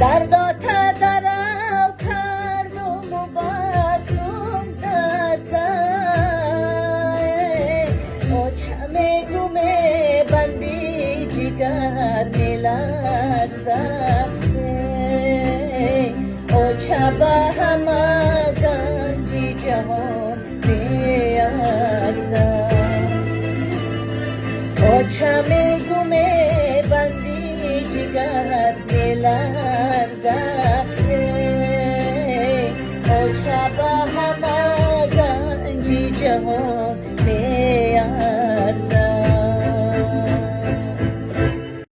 درداتا درم کردم و بستم در سر او چمه گمه بندی جگر میلرزد او چبه همه گنجی جهان میارزد او چمه گمه بندی جگر میلرزد او چبه همه گنجی جهان